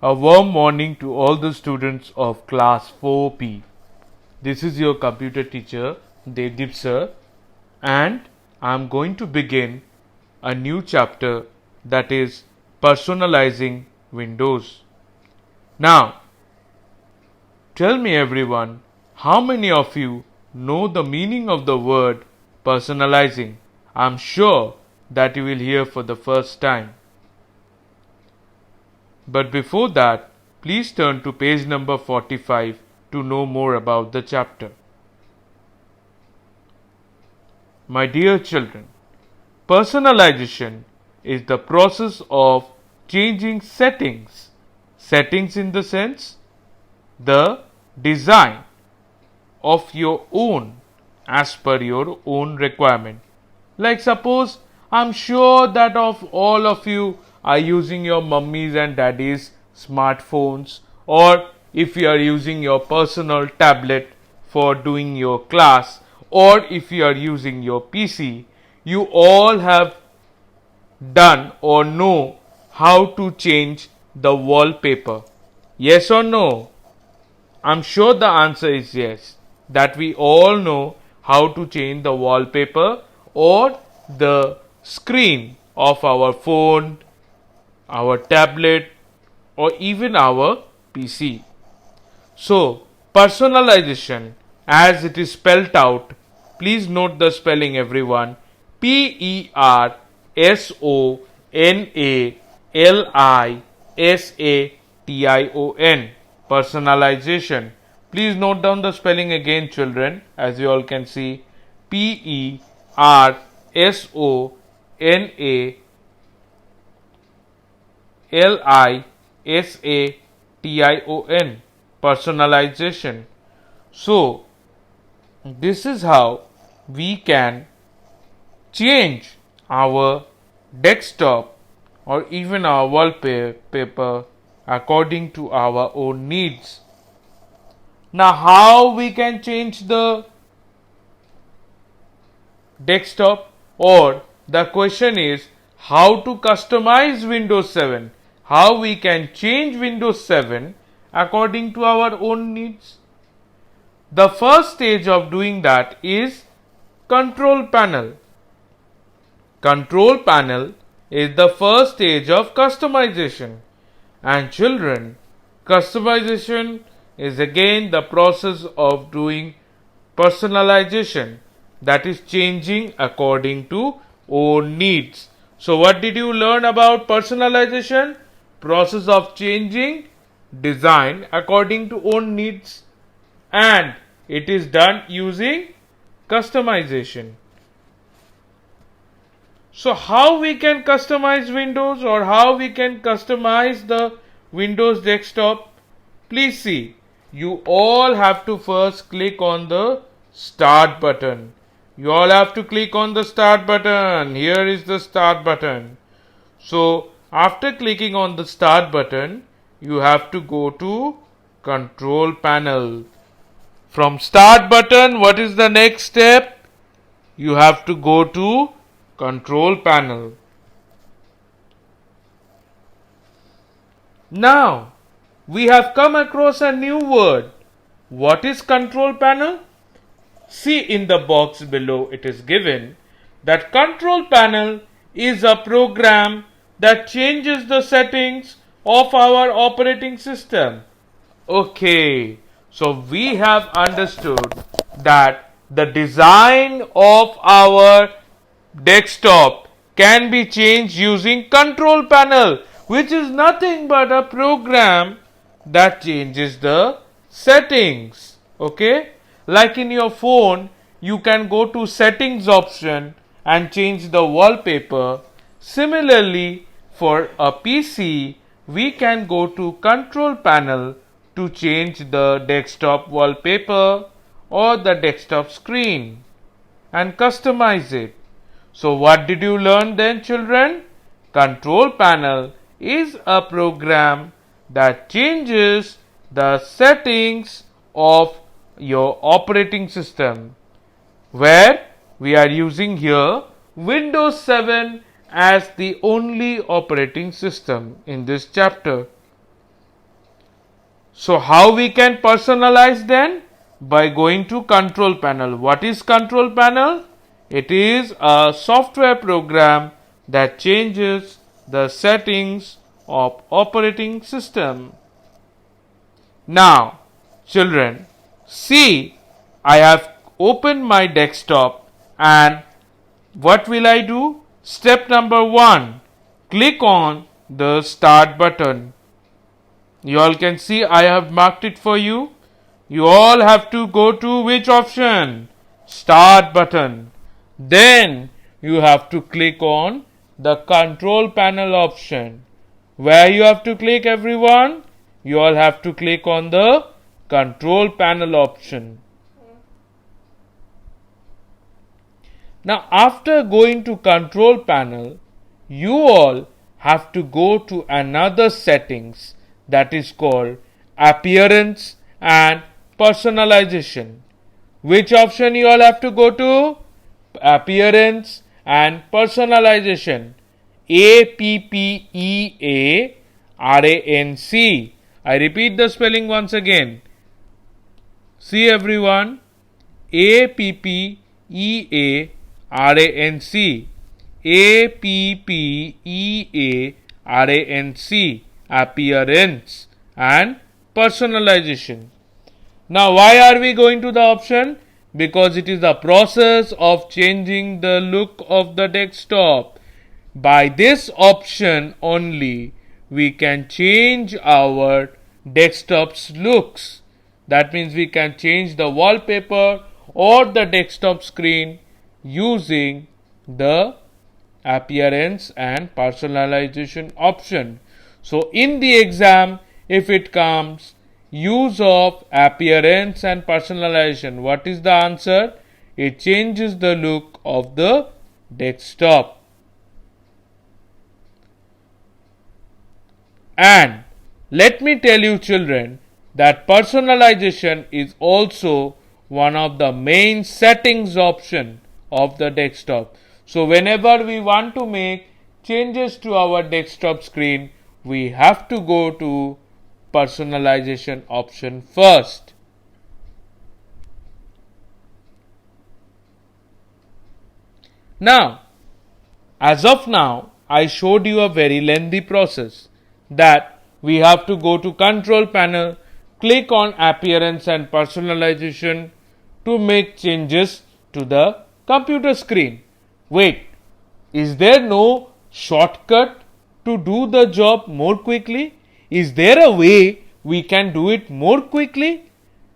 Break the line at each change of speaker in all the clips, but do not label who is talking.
A warm morning to all the students of class 4P. This is your computer teacher Devdeep sir, and I am going to begin a new chapter, that is personalizing Windows. Now, tell me everyone, how many of you know the meaning of the word personalizing? I am sure that you will hear for the first time. But before that, please turn to page number 45 to know more about the chapter. My dear children, personalization is the process of changing settings. Settings in the sense, the design of your own as per your own requirement. Like suppose, I'm sure that of all of you are using your mummies and daddies smartphones, or if you are using your personal tablet for doing your class, or if you are using your PC, you all have done or know how to change the wallpaper. Yes or no? I'm sure the answer is yes, that we all know how to change the wallpaper or the screen of our phone, our tablet, or even our PC. So, personalization, as it is spelled out, please note the spelling everyone. Personalization. Personalization. Please note down the spelling again, children, as you all can see. Personalization. Personalization. So, this is how we can change our desktop or even our wallpaper according to our own needs. Now, how we can change the desktop, or the question is how to customize Windows 7? How we can change Windows 7 according to our own needs? The first stage of doing that is control panel. Control panel is the first stage of customization. And children, customization is again the process of doing personalization, that is changing according to own needs. So what did you learn about personalization? Process of changing design according to own needs, and it is done using customization. So how we can customize Windows, or how we can customize the Windows desktop? Please see, you all have to first click on the start button. You all have to click on the start button. Here is the start button. So after clicking on the start button, you have to go to control panel. From start button, what is the next step? You have to go to control panel. Now, we have come across a new word. What is control panel? See in the box below, it is given that control panel is a program that changes the settings of our operating system. Okay, so we have understood that the design of our desktop can be changed using control panel, which is nothing but a program that changes the settings. Okay, like in your phone, you can go to settings option and change the wallpaper. Similarly, for a PC, we can go to control panel to change the desktop wallpaper or the desktop screen and customize it. So what did you learn then, children? Control panel is a program that changes the settings of your operating system, where we are using here Windows 7 as the only operating system in this chapter. So how we can personalize then? By going to control panel. What is control panel? It is a software program that changes the settings of operating system. Now, children, see, I have opened my desktop, and what will I do? Step number 1, click on the start button. You all can see I have marked it for you. You all have to go to which option? Start button. Then you have to click on the control panel option. Where you have to click, everyone? You all have to click on the control panel option. Now after going to control panel, you all have to go to another settings that is called appearance and personalization. Which option you all have to go to? Appearance and personalization. APPEARANC. I repeat the spelling once again. See everyone. APPEARANC. APPEARANC. Appearance and personalization. Now why are we going to the option? Because it is the process of changing the look of the desktop. By this option only we can change our desktop's looks. That means we can change the wallpaper or the desktop screen using the appearance and personalization option. So in the exam, if it comes use of appearance and personalization, what is the answer? It changes the look of the desktop. And let me tell you children that personalization is also one of the main settings option of the desktop. So whenever we want to make changes to our desktop screen, we have to go to personalization option first. Now, as of now, I showed you a very lengthy process that we have to go to control panel, click on appearance and personalization to make changes to the computer screen. Wait, is there no shortcut to do the job more quickly? Is there a way we can do it more quickly?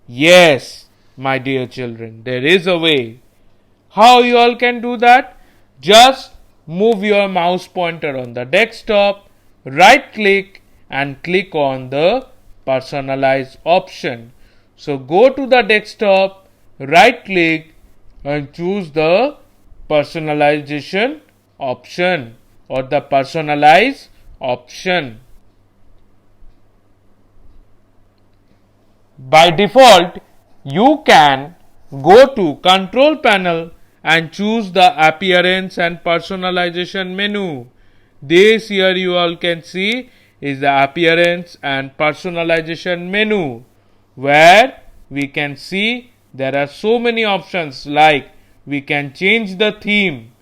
Yes, my dear children, there is a way. How you all can do that? Just move your mouse pointer on the desktop, right click and click on the personalize option. So go to the desktop, right click and choose the personalization option or the personalize option. By default, you can go to control panel and choose the appearance and personalization menu. This here you all can see is the appearance and personalization menu, where we can see there are so many options, like we can change the theme,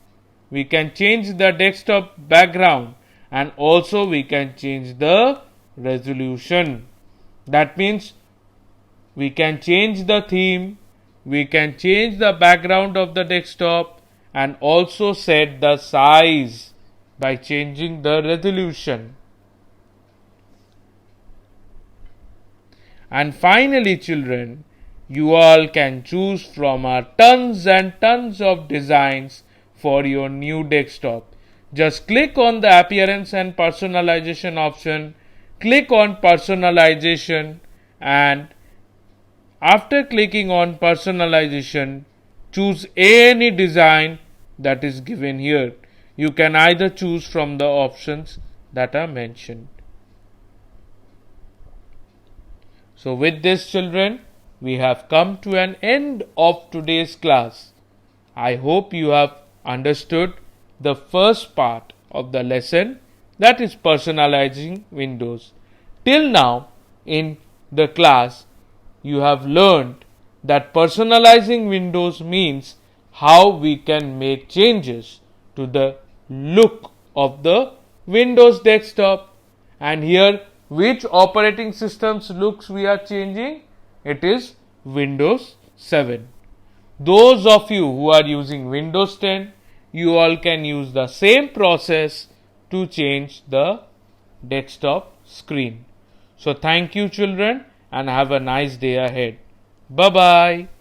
we can change the desktop background, and also we can change the resolution. That means we can change the theme, we can change the background of the desktop, and also set the size by changing the resolution. And finally children, you all can choose from our tons and tons of designs for your new desktop. Just click on the appearance and personalization option, click on personalization, and after clicking on personalization, choose any design that is given here. You can either choose from the options that are mentioned. So with this children, we have come to an end of today's class. I hope you have understood the first part of the lesson, that is personalizing Windows. Till now, in the class, you have learned that personalizing Windows means how we can make changes to the look of the Windows desktop. And here, which operating system's looks we are changing? It is Windows 7. Those of you who are using Windows 10, you all can use the same process to change the desktop screen. So thank you children and have a nice day ahead. Bye bye.